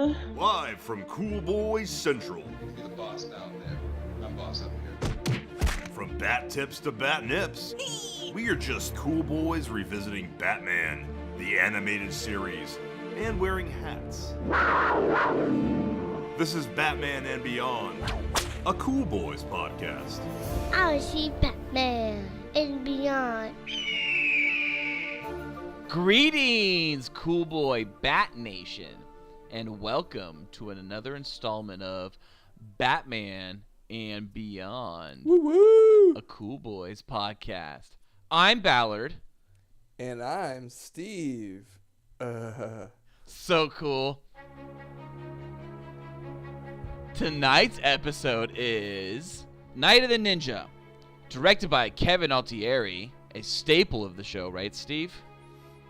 Live from Cool Boys Central. You're the boss now, man. I'm boss up here. From bat tips to bat nips, we are just cool boys revisiting Batman, the animated series, and wearing hats. This is Batman and Beyond, a Cool Boys podcast. I see Batman and Beyond. Greetings, Cool Boy Bat Nation, and welcome to another installment of Batman and Beyond, Woo-woo! a Cool Boys podcast. I'm Ballard. And I'm Steve. So cool. Tonight's episode is Night of the Ninja, directed by Kevin Altieri, a staple of the show, right, Steve?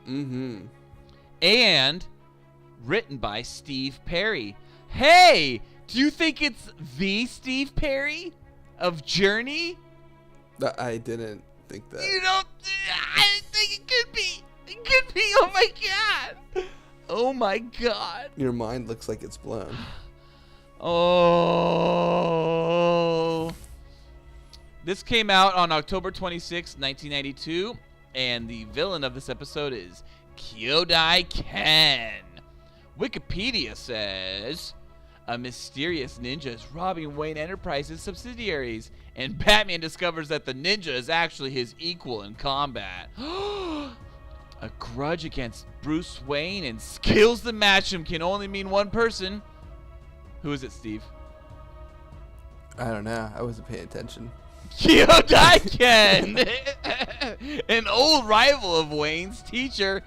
Mm-hmm. And written by Steve Perry. Hey, do you think it's the Steve Perry of Journey? I didn't think that. You don't? I think it could be. It could be. Oh my god. Oh my god. Your mind looks like it's blown. Oh. This came out on October 26, 1992, and the villain of this episode is Kyodai Ken. Wikipedia says, a mysterious ninja is robbing Wayne Enterprises subsidiaries, and Batman discovers that the ninja is actually his equal in combat. A grudge against Bruce Wayne and skills to match him can only mean one person. Who is it, Steve? I don't know. I wasn't paying attention. Kyodai Ken, an old rival of Wayne's teacher.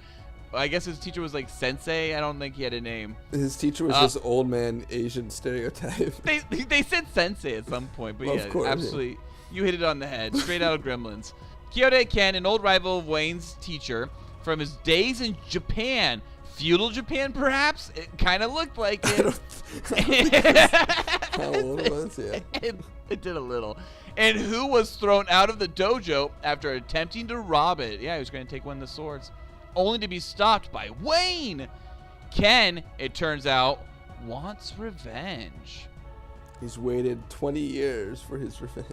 I guess his teacher was like Sensei. I don't think he had a name. His teacher was this old man Asian stereotype. They said Sensei at some point, but Well, yeah, of course, absolutely. Yeah. You hit it on the head. Straight out of Gremlins. Kyodai Ken, an old rival of Wayne's teacher from his days in Japan. Feudal Japan, perhaps? It kind of looked like it. How old it was, yeah. It did a little. And who was thrown out of the dojo after attempting to rob it. Yeah, he was going to take one of the swords. Only to be stopped by Wayne. Ken, it turns out, wants revenge. He's waited 20 years for his revenge.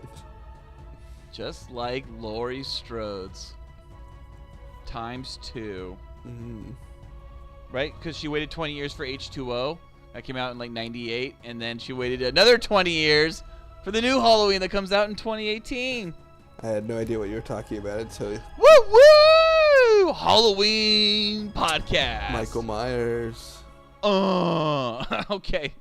Just like Laurie Strode's. ×2. Mm-hmm. Right? Because she waited 20 years for H2O. That came out in like 98. And then she waited another 20 years for the new Halloween that comes out in 2018. I had no idea what you were talking about until Woo! Halloween podcast. Michael Myers. Okay.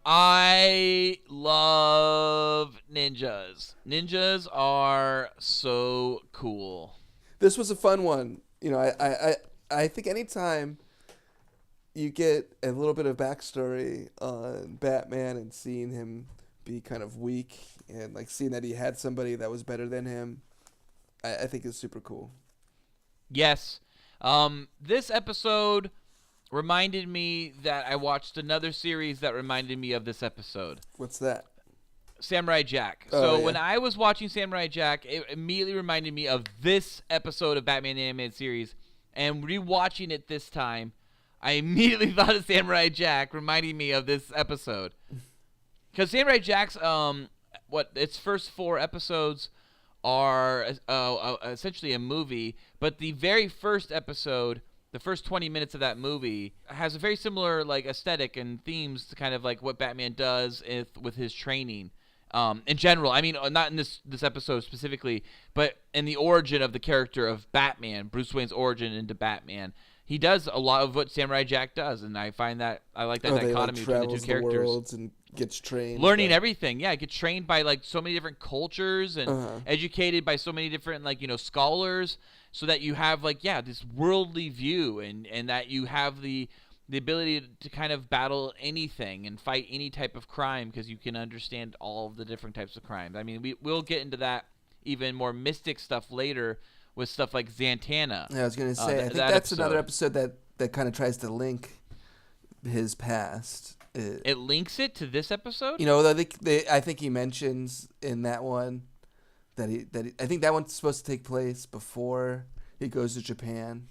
I love ninjas. Ninjas are so cool. This was a fun one. You know, I think anytime you get a little bit of backstory on Batman and seeing him be kind of weak and like seeing that he had somebody that was better than him, I think is super cool. Yes. This episode reminded me that I watched another series that reminded me of this episode. What's that? Samurai Jack. When I was watching Samurai Jack, it immediately reminded me of this episode of Batman the Animated Series. And rewatching it this time, I immediately thought of Samurai Jack, reminding me of this episode. Because Samurai Jack's, its first 4 episodes are essentially a movie, but the very first episode, the first 20 minutes of that movie, has a very similar like aesthetic and themes to kind of like what Batman does with his training. In general, I mean, not in this episode specifically, but in the origin of the character of Batman, Bruce Wayne's origin into Batman. He does a lot of what Samurai Jack does, and I find that I like that dichotomy between the two characters. Worlds and gets trained, learning everything. Yeah, gets trained by like so many different cultures and educated by so many different like scholars, so that you have like this worldly view and that you have the ability to kind of battle anything and fight any type of crime because you can understand all of the different types of crimes. I mean, we'll get into that even more mystic stuff later with stuff like Zatanna. Yeah, I was going to say, I think that's another episode that kind of tries to link his past. It links it to this episode? You know, I think he mentions in that one that I think that one's supposed to take place before he goes to Japan.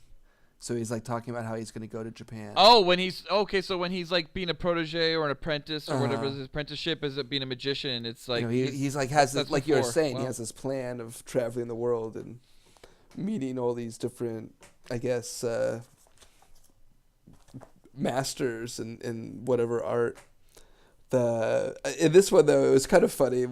So he's like talking about how he's going to go to Japan. Oh, when he's so when he's like being a protege or an apprentice or whatever his apprenticeship is, being a magician, it's like he's like has this, like you were saying, he Wow. has this plan of traveling the world and meeting all these different, I guess, masters in whatever art. In this one though, it was kind of funny.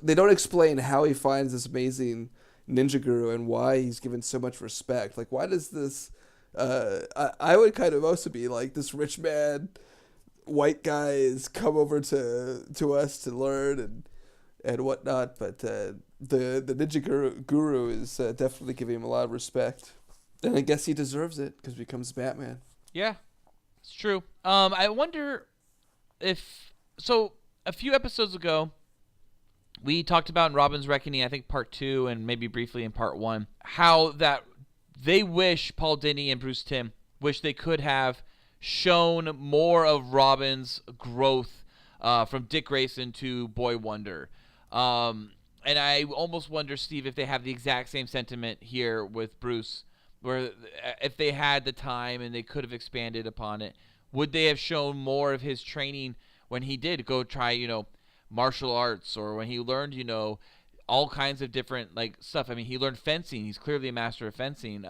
They don't explain how he finds this amazing ninja guru and why he's given so much respect. Like, why does this? I would kind of also be like, this rich man, white guys come over to us to learn and whatnot. But the ninja guru is definitely giving him a lot of respect, and I guess he deserves it because he becomes Batman. Yeah, it's true. I wonder if a few episodes ago, we talked about in Robin's Reckoning, I think part 2 and maybe briefly in part 1, how that they wish, Paul Dini and Bruce Timm wish they could have shown more of Robin's growth from Dick Grayson to Boy Wonder. And I almost wonder, Steve, if they have the exact same sentiment here with Bruce, where if they had the time and they could have expanded upon it, would they have shown more of his training when he did go try, martial arts, or when he learned, all kinds of different like stuff. I mean, he learned fencing. He's clearly a master of fencing.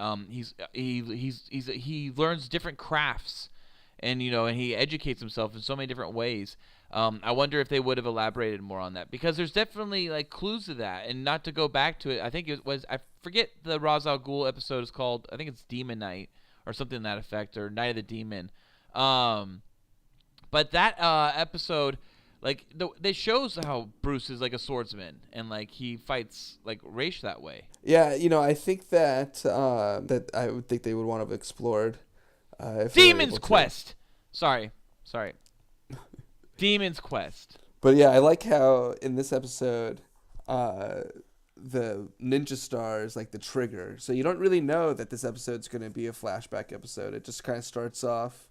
He learns different crafts, and and he educates himself in so many different ways. I wonder if they would have elaborated more on that, because there's definitely like clues to that. And not to go back to it, I think it was, I forget the Ra's al Ghul episode is called. I think it's Demon Night or something to that effect, or Night of the Demon. But that episode, like they shows how Bruce is like a swordsman and like he fights like Raish that way. Yeah, I think that I would think they would want to have explored. If they were Demon's able to. Quest. Sorry. Demon's Quest. But yeah, I like how in this episode, the ninja star is like the trigger. So you don't really know that this episode's going to be a flashback episode. It just kind of starts off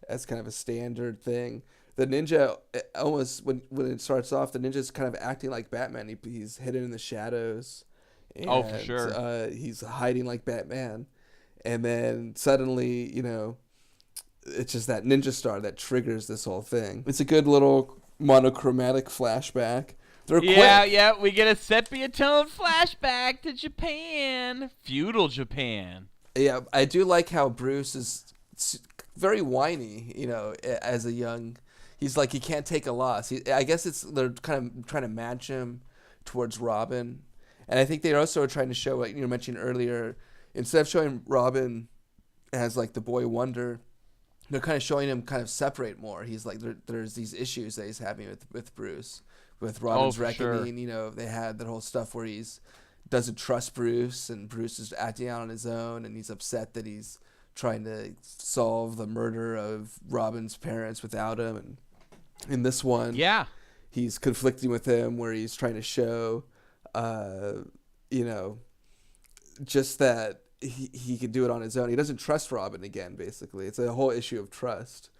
as kind of a standard thing. The ninja, almost when it starts off, the ninja's kind of acting like Batman. He's hidden in the shadows. And, For sure. He's hiding like Batman. And then suddenly, it's just that ninja star that triggers this whole thing. It's a good little monochromatic flashback. They're quick. Yeah, we get a sepia tone flashback to Japan. Feudal Japan. Yeah, I do like how Bruce is very whiny, as a young... He's like, he can't take a loss. I guess they're kind of trying to match him towards Robin. And I think they also are trying to show, like you mentioned earlier, instead of showing Robin as like the boy wonder, they're kind of showing him kind of separate more. He's like, there's these issues that he's having with Bruce. With Robin's Reckoning, sure. They had that whole stuff where he's doesn't trust Bruce, and Bruce is acting out on his own, and he's upset that he's trying to solve the murder of Robin's parents without him. And in this one, he's conflicting with him, where he's trying to show, just that he can do it on his own. He doesn't trust Robin again, basically. It's a whole issue of trust.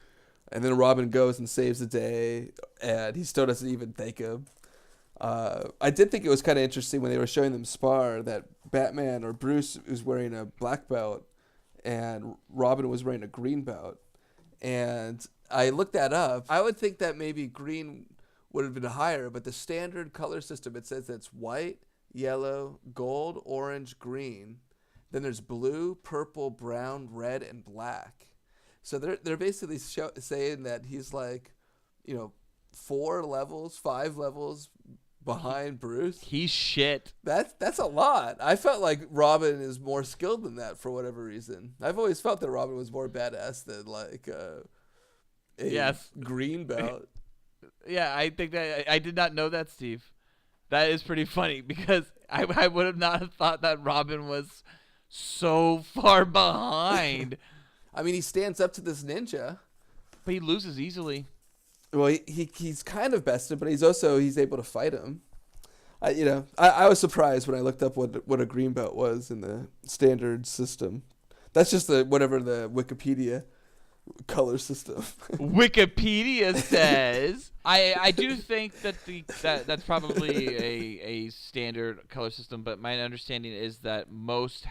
And then Robin goes and saves the day, and he still doesn't even thank him. I did think it was kind of interesting when they were showing them spar that Batman or Bruce was wearing a black belt and Robin was wearing a green belt. And I looked that up. I would think that maybe green would have been higher, but the standard color system, it says that's white, yellow, gold, orange, green. Then there's blue, purple, brown, red, and black. So they're basically saying that he's like, 5 levels behind Bruce. He's shit. That's a lot. I felt like Robin is more skilled than that for whatever reason. I've always felt that Robin was more badass than like a green belt. Yeah, I think that I did not know that, Steve. That is pretty funny, because I would have not thought that Robin was so far behind. I mean, he stands up to this ninja, but he loses easily. Well, he's kind of bested, but he's able to fight him. I was surprised when I looked up what a green belt was in the standard system. That's just whatever the Wikipedia color system. Wikipedia says. I do think that that's probably a standard color system, but my understanding is that most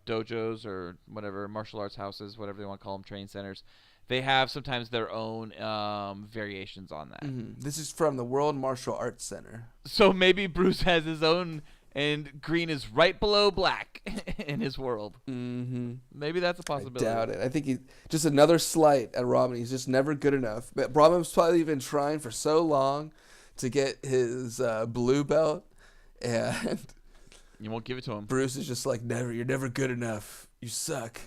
dojos or whatever, martial arts houses, whatever they want to call them, training centers, they have sometimes their own variations on that. Mm-hmm. This is from the World Martial Arts Center. So maybe Bruce has his own, and green is right below black in his world. Mm-hmm. Maybe that's a possibility. I doubt it. I think he's just another slight at Robin. He's just never good enough. But Robin's probably been trying for so long to get his blue belt, and you won't give it to him. Bruce is just like, never. You're never good enough. You suck.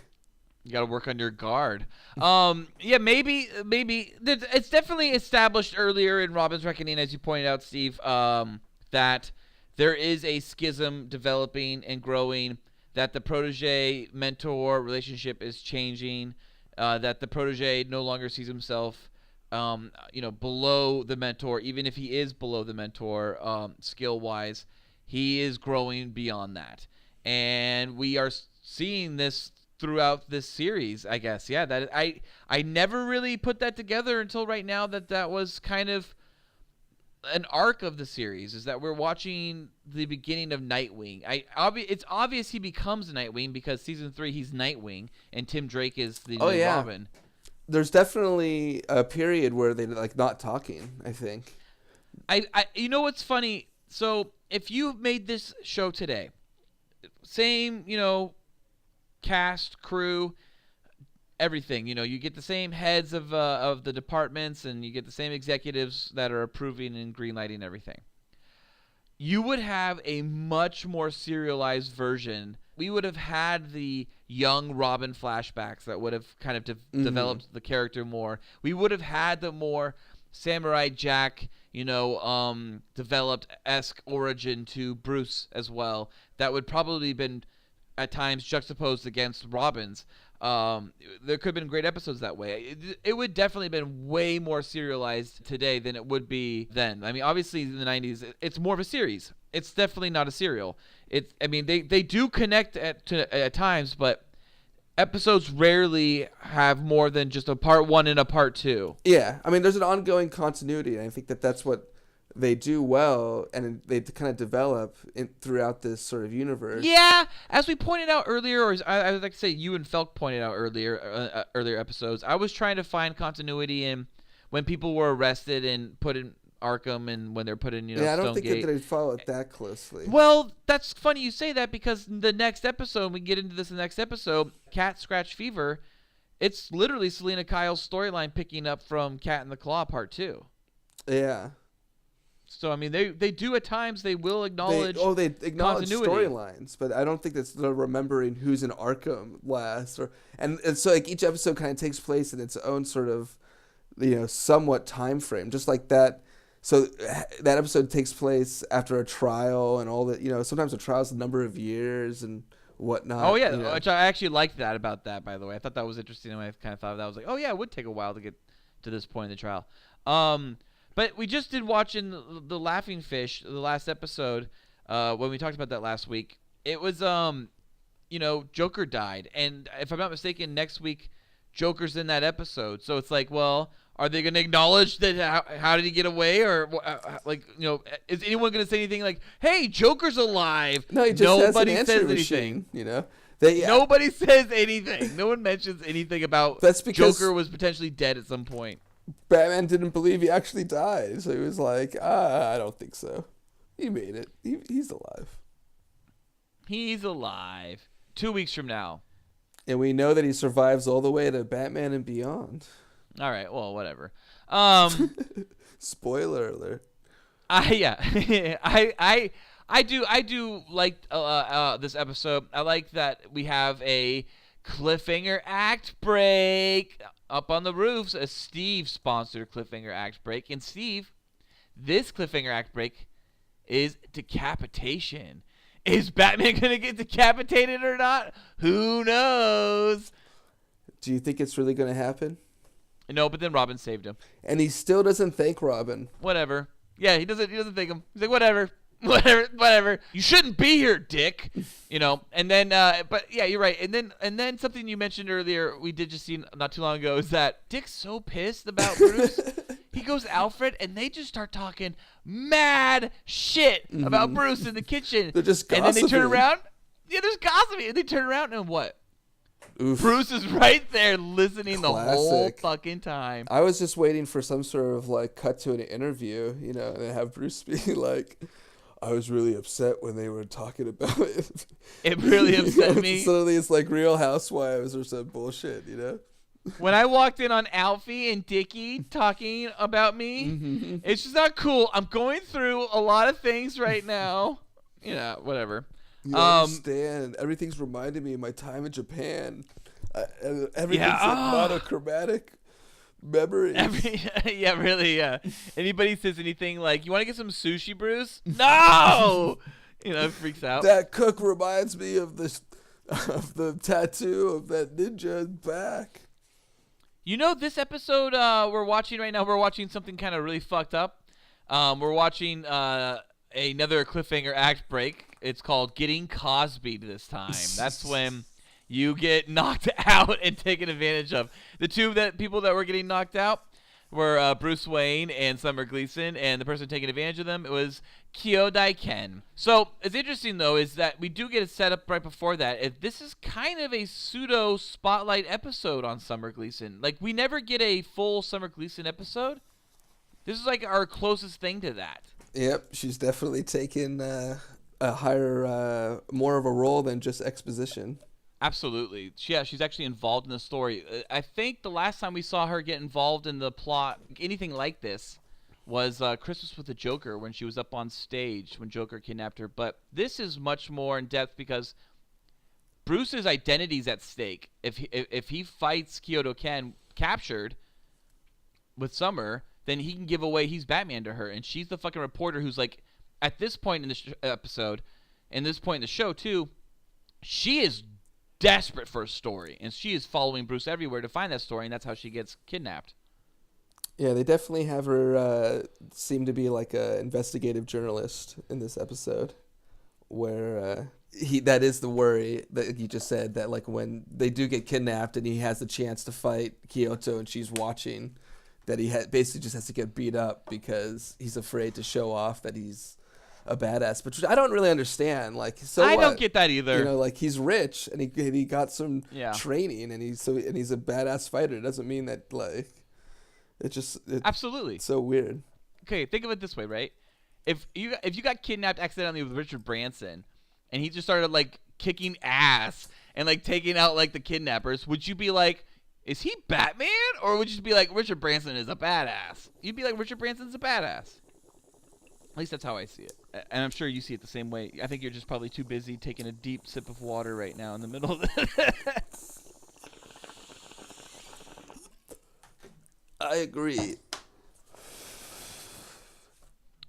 You got to work on your guard. Yeah, maybe it's definitely established earlier in Robin's Reckoning, as you pointed out, Steve, that there is a schism developing and growing, that the protege-mentor relationship is changing, that the protege no longer sees himself, below the mentor. Even if he is below the mentor, skill-wise, he is growing beyond that. And we are seeing this throughout this series, I guess. Yeah, that I never really put that together until right now, that was kind of an arc of the series, is that we're watching the beginning of Nightwing. It's obvious he becomes Nightwing because season 3 he's Nightwing and Tim Drake is the new Robin. There's definitely a period where they're like not talking, I think. I you know what's funny? So if you made this show today, same, cast, crew, everything, you get the same heads of the departments, and you get the same executives that are approving and greenlighting everything. You would have a much more serialized version. We would have had the young Robin flashbacks that would have kind of developed the character more. We would have had the more Samurai Jack, developed-esque origin to Bruce as well. That would probably been at times juxtaposed against Robin's. There could have been great episodes that way. It would definitely have been way more serialized today than it would be then. I mean, obviously in the 90s, it's more of a series. It's definitely not a serial. They do connect at times, but episodes rarely have more than just a part 1 and a part 2. Yeah, I mean, there's an ongoing continuity, and I think that's what they do well, and they kind of develop throughout this sort of universe. Yeah, as we pointed out earlier, or I would like to say you and Felk pointed out earlier episodes, I was trying to find continuity in when people were arrested and put in Arkham, and when they're put in, I don't think Stonegate. that they follow it that closely. Well, that's funny you say that, because the next episode, we can get into this in the next episode, Cat Scratch Fever, it's literally Selena Kyle's storyline picking up from Cat in the Claw Part 2. Yeah. So, I mean, they do at times, they will acknowledge they acknowledge continuity. storylines, but I don't think that's the remembering who's in Arkham last. And so like each episode kind of takes place in its own sort of, somewhat time frame, just like that. So that episode takes place after a trial and all that, sometimes a trial's a number of years and whatnot. Oh, yeah, which I actually liked that about that, by the way. I thought that was interesting, and I kind of thought of that. I was like, oh, yeah, it would take a while to get to this point in the trial. But we just did watching the Laughing Fish, the last episode, when we talked about that last week. It was, Joker died. And if I'm not mistaken, next week, Joker's in that episode. So it's like, well, are they going to acknowledge that how did he get away? Or, is anyone going to say anything like, hey, Joker's alive? No, he just Nobody has an says answer anything. machine, Nobody says anything. No one mentions anything about That's because Joker was potentially dead at some point. Batman didn't believe he actually died, so he was like, I don't think so. He made it. He's alive. He's alive. 2 weeks from now. And we know that he survives all the way to Batman and Beyond. All right, well, whatever. Spoiler alert. I do like this episode. I like that we have a cliffhanger act break up on the roofs, a Steve-sponsored cliffhanger act break. And Steve, this cliffhanger act break is decapitation. Is Batman going to get decapitated or not? Who knows? Do you think it's really going to happen? No, but then Robin saved him. And he still doesn't thank Robin. Whatever. Yeah, he doesn't thank him. He's like, whatever. whatever. You shouldn't be here, Dick. And then, but yeah, you're right. And then something you mentioned earlier, we did just see not too long ago, is that Dick's so pissed about Bruce. He goes to Alfred, and they just start talking mad shit about Bruce in the kitchen. They're just gossiping. And then they turn around. Yeah, there's gossiping. And they turn around, and what? Oof. Bruce is right there listening the whole fucking time. I was just waiting for some sort of like cut to an interview, and they have Bruce be like, I was really upset when they were talking about it. It really upset me. Suddenly it's like Real Housewives or some bullshit, When I walked in on Alfie and Dickie talking about me, it's just not cool. I'm going through a lot of things right now. Whatever. You understand. Everything's reminding me of my time in Japan. Everything's monochromatic memories. Really. Anybody says anything like, you want to get some sushi, Bruce? No! Freaks out. That cook reminds me of the tattoo of that ninja back. This episode we're watching right now, we're watching something kind of really fucked up. We're watching another cliffhanger act break. It's called Getting Cosby'd this time. That's when you get knocked out and taken advantage of. The two people that were getting knocked out were Bruce Wayne and Summer Gleason, and the person taking advantage of them, it was Kyodai Ken. So it's interesting, though, is that we do get a setup right before that. This is kind of a pseudo spotlight episode on Summer Gleason. Like, we never get a full Summer Gleason episode. This is like our closest thing to that. Yep, she's definitely taken a higher, more of a role than just exposition. Absolutely. Yeah, she's actually involved in the story. I think the last time we saw her get involved in the plot, anything like this, was Christmas with the Joker, when she was up on stage when Joker kidnapped her. But this is much more in depth because Bruce's identity's at stake. If he fights Kyodai Ken captured with Summer, then he can give away he's Batman to her, and she's the fucking reporter who's like, at this point in this episode, and this point in the show too, she is desperate for a story, and she is following Bruce everywhere to find that story, and that's how she gets kidnapped. Yeah, they definitely have her seem to be like an investigative journalist in this episode, where that is the worry that you just said, that like when they do get kidnapped and he has the chance to fight Kyoto and she's watching, that he basically just has to get beat up because he's afraid to show off that he's a badass, which I don't really understand. Like, so I don't get that either. Like he's rich and he got some training and he's a badass fighter. It doesn't mean that like absolutely. It's so weird. Okay, think of it this way, right? If you got kidnapped accidentally with Richard Branson, and he just started like kicking ass and like taking out like the kidnappers, would you be like, is he Batman? Or would you just be like, Richard Branson is a badass? You'd be like, Richard Branson's a badass. At least that's how I see it. And I'm sure you see it the same way. I think you're just probably too busy taking a deep sip of water right now in the middle of it. I agree.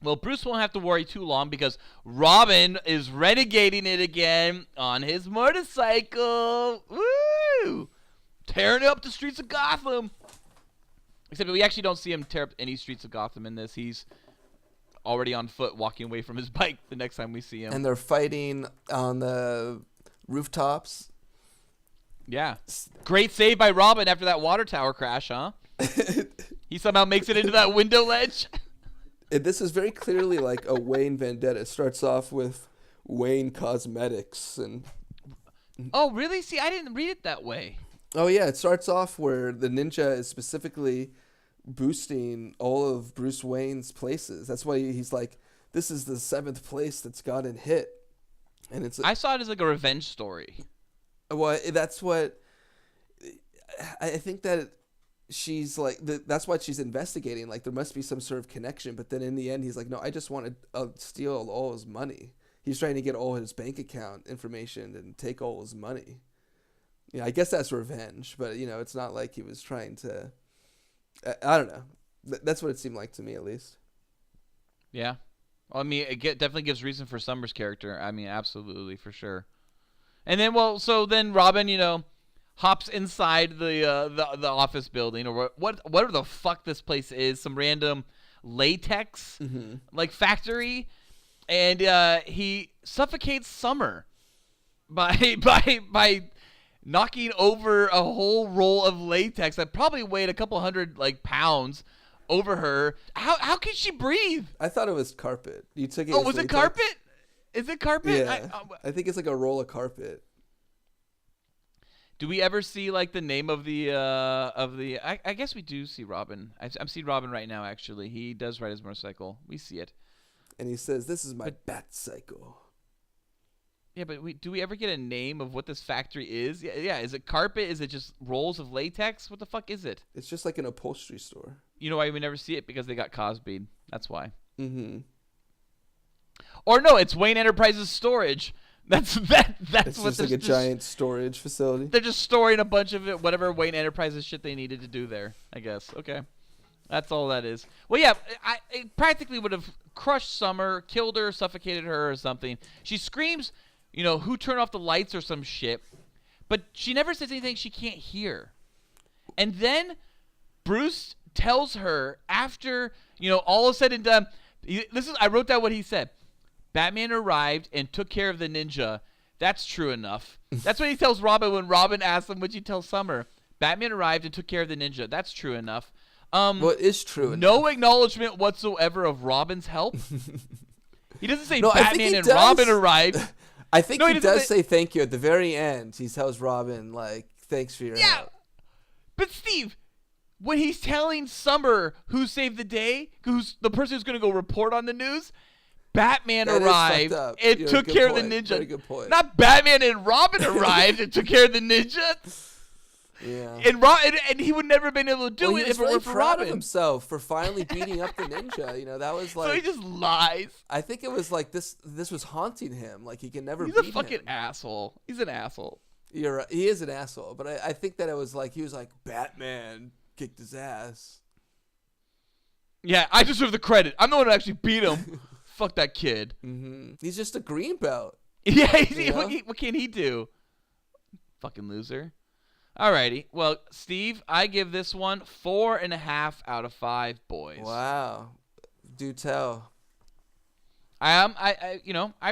Well, Bruce won't have to worry too long because Robin is renegading it again on his motorcycle. Woo! Tearing up the streets of Gotham. Except we actually don't see him tear up any streets of Gotham in this. He's already on foot walking away from his bike the next time we see him. And they're fighting on the rooftops. Yeah. Great save by Robin after that water tower crash, huh? He somehow makes it into that window ledge. This is very clearly like a Wayne vendetta. It starts off with Wayne Cosmetics and... Oh, really? See, I didn't read it that way. Oh, yeah. It starts off where the ninja is specifically boosting all of Bruce Wayne's places. That's why he's like, this is the 7th place that's gotten hit. And I saw it as like a revenge story. Well, that's what... I think that she's like... That's what she's investigating. Like, there must be some sort of connection. But then in the end, he's like, no, I just want to steal all his money. He's trying to get all his bank account information and take all his money. I guess that's revenge, but, it's not like he was trying to... I don't know. That's what it seemed like to me, at least. Yeah. Well, I mean, it definitely gives reason for Summer's character. I mean, absolutely, for sure. And then, then Robin, hops inside the office building, or whatever the fuck this place is, some random latex, like, factory. and he suffocates Summer by knocking over a whole roll of latex that probably weighed a couple hundred pounds over her. How can she breathe? I thought it was carpet. You took it. Oh, was it carpet? Is it carpet? Yeah. I think it's like a roll of carpet. Do we ever see the name of the I guess we do see Robin. I'm seeing Robin right now, actually. He does ride his motorcycle. We see it. And he says, "This is my bat cycle." Yeah, but do we ever get a name of what this factory is? Yeah. Is it carpet? Is it just rolls of latex? What the fuck is it? It's just like an upholstery store. You know why we never see it? Because they got Cosby'd. That's why. Mm-hmm. Or no, it's Wayne Enterprises storage. That's It's what just like a giant storage facility. They're just storing a bunch of it, whatever Wayne Enterprises shit they needed to do there, I guess. Okay. That's all that is. Well, yeah, it practically would have crushed Summer, killed her, suffocated her or something. She screams, who turned off the lights or some shit, but she never says anything she can't hear. And then Bruce tells her after, all is said and done, I wrote down what he said. Batman arrived and took care of the ninja. That's true enough. That's what he tells Robin when Robin asks him, what'd you tell Summer? Batman arrived and took care of the ninja. That's true enough. What is true enough? No acknowledgement whatsoever of Robin's help. He doesn't say No, Batman and Robin arrived. I think he does say thank you at the very end. He tells Robin, thanks for your help. But Steve, when he's telling Summer who saved the day, who's the person who's going to go report on the news, Batman arrived and took care of the ninja. Very good point. Not Batman and Robin arrived and took care of the ninja. Yeah. And he would never have been able to do it if it were for proud Robin. of himself for finally beating up the ninja. That was So he just lies. I think it was this was haunting him. He can never He's beat him. a fucking asshole. He's an asshole. You're right. He is an asshole. But I think that it was he was Batman kicked his ass. Yeah, I deserve the credit. I'm the one who actually beat him. Fuck that kid. Mm-hmm. He's just a green belt. Yeah, what can he do? Fucking loser. Alrighty. Well, Steve, I give this one 4.5 out of 5 boys. Wow. Do tell. I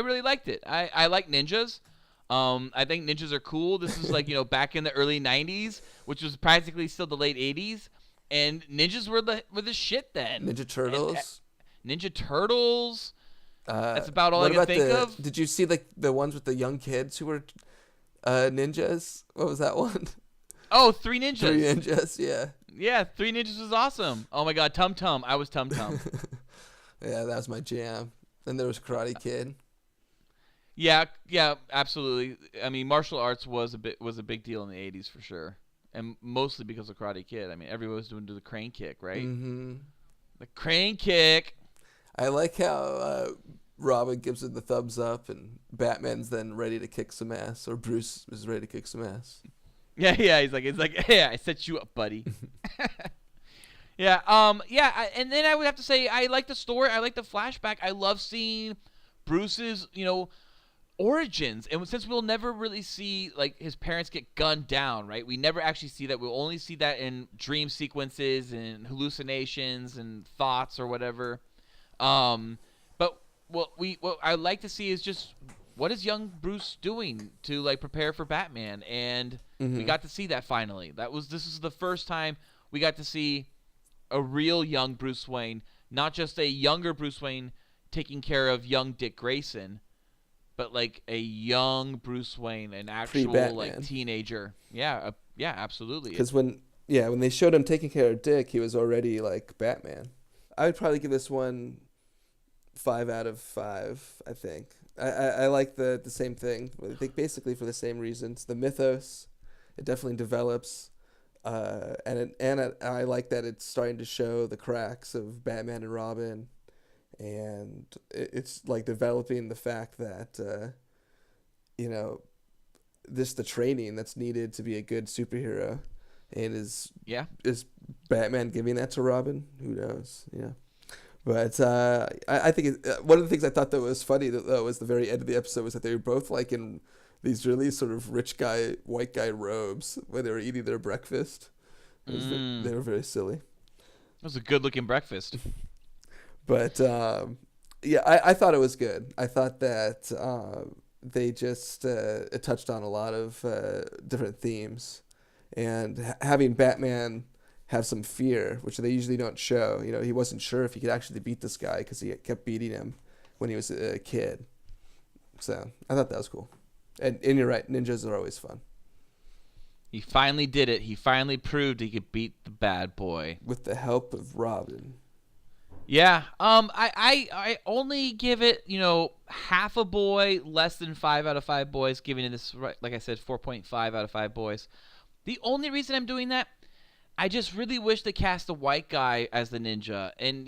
really liked it. I like ninjas. I think ninjas are cool. This is back in the early 90s, which was practically still the late 80s, and ninjas were the shit then. Ninja Turtles. Ninja Turtles. That's about all I can think of. Did you see the ones with the young kids who were ninjas? What was that one? Oh, Three Ninjas. Three Ninjas, yeah. Yeah, Three Ninjas was awesome. Oh my God, Tum Tum. I was Tum Tum. Yeah, that was my jam. Then there was Karate Kid. Yeah, absolutely. I mean, martial arts was a big deal in the 80s for sure, and mostly because of Karate Kid. I mean, everyone was doing the crane kick, right? Mm-hmm. The crane kick. I like how Robin gives it the thumbs up, and Batman's then ready to kick some ass, or Bruce is ready to kick some ass. Yeah. He's like, yeah, I set you up, buddy. Yeah. And then I would have to say I like the story. I like the flashback. I love seeing Bruce's, origins. And since we'll never really see his parents get gunned down, right? We never actually see that. We'll only see that in dream sequences and hallucinations and thoughts or whatever. But what I like to see is just what is young Bruce doing to prepare for Batman, and we got to see that finally. This is the first time we got to see a real young Bruce Wayne, not just a younger Bruce Wayne taking care of young Dick Grayson, but a young Bruce Wayne, an actual teenager. Yeah, absolutely. Because when they showed him taking care of Dick, he was already Batman. I would probably give this one 5 out of 5. I think I like the same thing. I think basically for the same reasons. The mythos, it definitely develops. And I like that it's starting to show the cracks of Batman and Robin, and it's developing the fact that the training that's needed to be a good superhero, and is Batman giving that to Robin? Who knows? Yeah. But I think one of the things I thought that was funny though was the very end of the episode was that they were both in these really sort of rich guy, white guy robes when they were eating their breakfast. They were very silly. It was a good looking breakfast. But Yeah, I thought it was good. I thought that they just it touched on a lot of different themes, and having Batman have some fear, which they usually don't show. You know, he wasn't sure if he could actually beat this guy because he kept beating him when he was a kid. So I thought that was cool. And you're right, ninjas are always fun. He finally did it. He finally proved he could beat the bad boy. With the help of Robin. Yeah. I only give it, half a boy, less than 5 out of 5 boys, giving it this, like I said, 4.5 out of 5 boys. The only reason I'm doing that, I just really wish they cast a white guy as the ninja. And,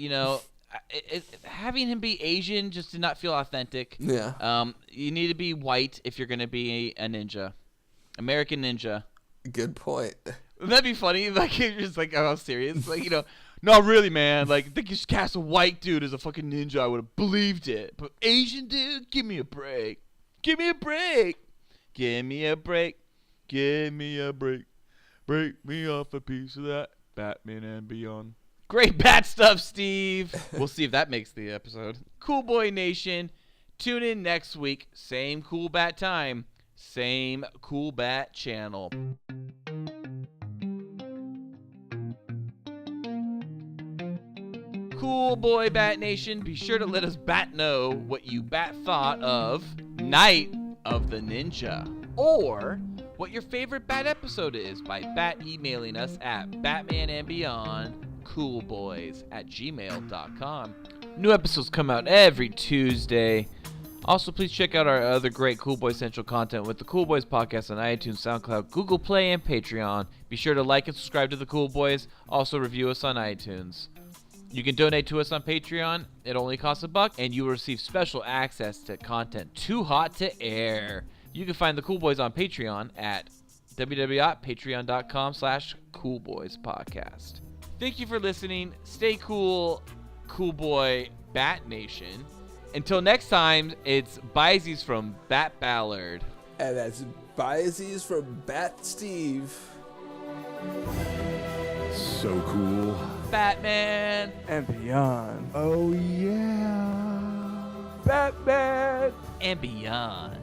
having him be Asian just did not feel authentic. Yeah. You need to be white if you're going to be a ninja. American ninja. Good point. Wouldn't that be funny? Like, you're just like, oh, serious? Like, no, really, man. Like, I think you should cast a white dude as a fucking ninja. I would have believed it. But Asian dude, give me a break. Give me a break. Give me a break. Give me a break. Break me off a piece of that. Batman and Beyond. Great bat stuff, Steve. We'll see if that makes the episode. Cool Boy Nation, tune in next week. Same cool bat time. Same cool bat channel. Cool Boy Bat Nation, be sure to let us bat know what you bat thought of Night of the Ninja, or what your favorite bat episode is by bat emailing us at batmanandbeyondcoolboys@gmail.com. New episodes come out every Tuesday. Also, please check out our other great Cool Boy Central content with the Cool Boys podcast on iTunes, SoundCloud, Google Play, and Patreon. Be sure to like and subscribe to the Cool Boys. Also, review us on iTunes. You can donate to us on Patreon. It only costs $1, and you will receive special access to content too hot to air. You can find the Cool Boys on Patreon at www.patreon.com/coolboyspodcast. Thank you for listening. Stay cool, Cool Boy Bat Nation. Until next time, it's Byzies from Bat Ballard. And that's Byzies from Bat Steve. So cool. Batman And beyond. Oh, yeah. Batman and Beyond.